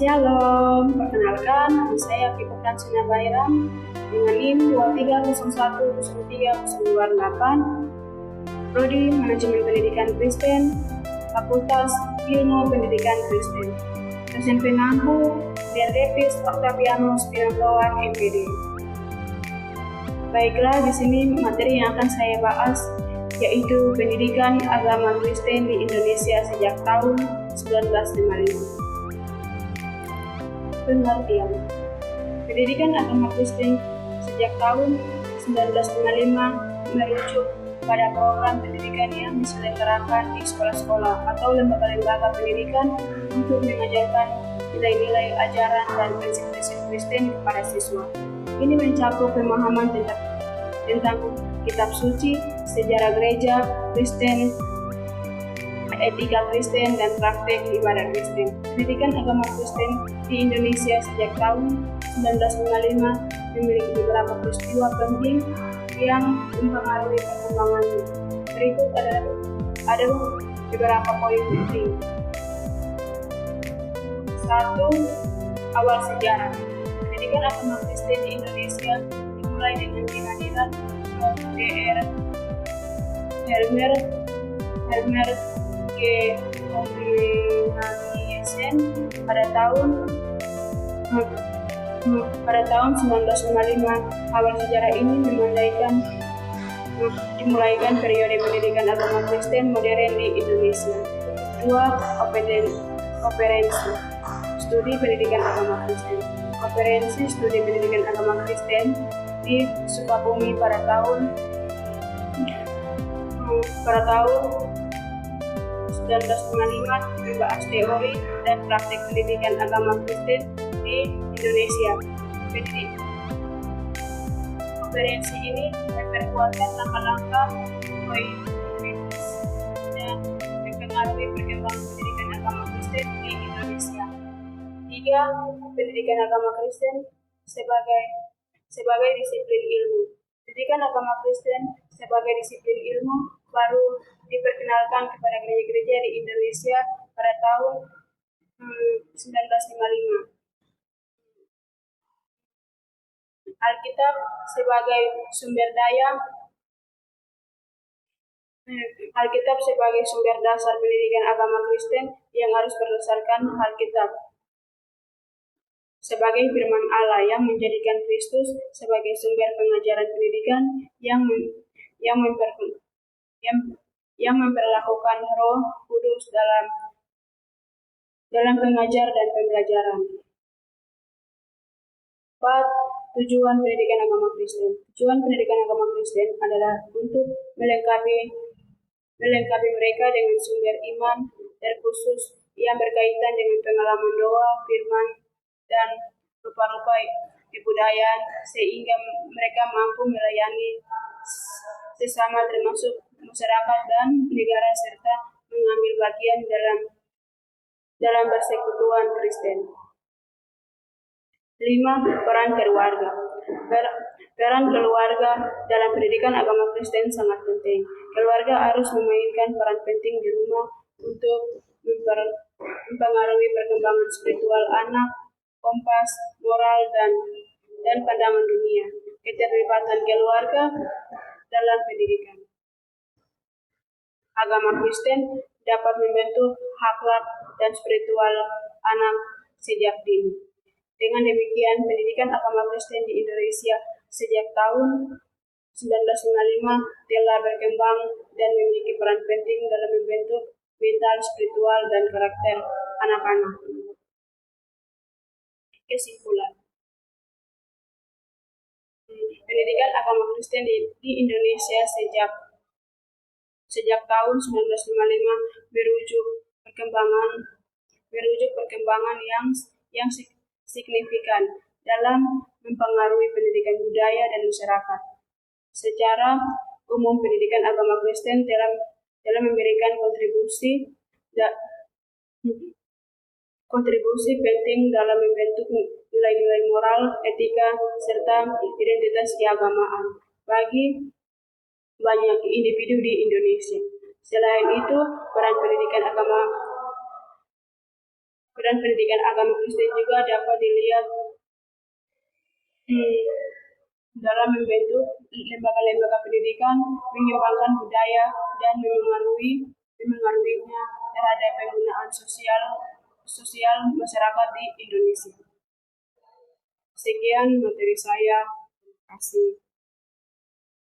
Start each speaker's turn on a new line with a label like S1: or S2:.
S1: Shalom, perkenalkan nama saya Piko Fransina Bayram dengan NIM 23010308, Prodi Manajemen Pendidikan Kristen, Fakultas Ilmu Pendidikan Kristen. Dosen pengampu Diardevis Octavianus Pirantoan, MPD. Baiklah, di sini materi yang akan saya bahas yaitu pendidikan agama Kristen di Indonesia sejak tahun 1955. Pengertian pendidikan agama Kristen sejak tahun 1955 merujuk pada program pendidikan yang diselenggarakan di sekolah-sekolah atau lembaga-lembaga pendidikan untuk mengajarkan nilai-nilai ajaran dan prinsip-prinsip Kristen kepada siswa. Ini mencakup pemahaman tentang kitab suci, sejarah gereja Kristen, etika Kristen, dan praktek ibadah Kristen. Pendidikan agama Kristen di Indonesia sejak tahun 1955 memiliki beberapa peristiwa penting yang mempengaruhi perkembangannya. Berikut ada beberapa poin penting. 1. Awal sejarah. Pendidikan agama Kristen di Indonesia dimulai dengan kehadiran Dr. Helmer G. Omnianiesen pada tahun 1955. Awal sejarah ini dimulaikan periode pendidikan agama Kristen modern di Indonesia. 2. Konferensi studi pendidikan agama Kristen. Konferensi studi pendidikan agama Kristen di Sukabumi pada tahun 1955 membahas teori dan praktik pendidikan agama Kristen di Indonesia. Konferensi ini memperkuatkan langkah-langkah komunitas dan mempengaruhi perkembangan pendidikan agama Kristen di Indonesia. 3. Pendidikan agama Kristen sebagai disiplin ilmu. Pendidikan agama Kristen sebagai disiplin ilmu baru diperkenalkan kepada gereja-gereja di Indonesia pada tahun 1955. Alkitab sebagai sumber dasar pendidikan agama Kristen yang harus berdasarkan Alkitab sebagai firman Allah yang menjadikan Kristus sebagai sumber pengajaran pendidikan yang memperlakukan Roh Kudus dalam pengajar dan pembelajaran. 4. Tujuan pendidikan agama Kristen. Tujuan pendidikan agama Kristen adalah untuk melengkapi mereka dengan sumber iman terkhusus yang berkaitan dengan pengalaman doa, firman, dan rupa-rupa kebudayaan sehingga mereka mampu melayani sesama termasuk masyarakat dan negara serta mengambil bagian dalam persekutuan Kristen. 5. Peran keluarga. Peran keluarga dalam pendidikan agama Kristen sangat penting. Keluarga harus memainkan peran penting di rumah untuk mempengaruhi perkembangan spiritual anak, kompas, moral, dan pandangan dunia. Keterlibatan keluarga dalam pendidikan agama Kristen dapat membentuk akhlak dan spiritual anak sejak dini. Dengan demikian, pendidikan agama Kristen di Indonesia sejak tahun 1955 telah berkembang dan memiliki peran penting dalam membentuk mental, spiritual, dan karakter anak-anak. Kesimpulan. Pendidikan agama Kristen di Indonesia sejak tahun 1955 merujuk perkembangan yang signifikan dalam mempengaruhi pendidikan budaya dan masyarakat. Secara umum, pendidikan agama Kristen telah memberikan kontribusi penting dalam membentuk nilai-nilai moral, etika, serta identitas keagamaan bagi banyak individu di Indonesia. Selain itu, peran pendidikan agama Peran pendidikan agama Kristen juga dapat dilihat dalam membentuk lembaga-lembaga pendidikan, mengembangkan budaya, dan memengaruhinya terhadap penggunaan sosial masyarakat di Indonesia. Sekian materi saya. Terima kasih.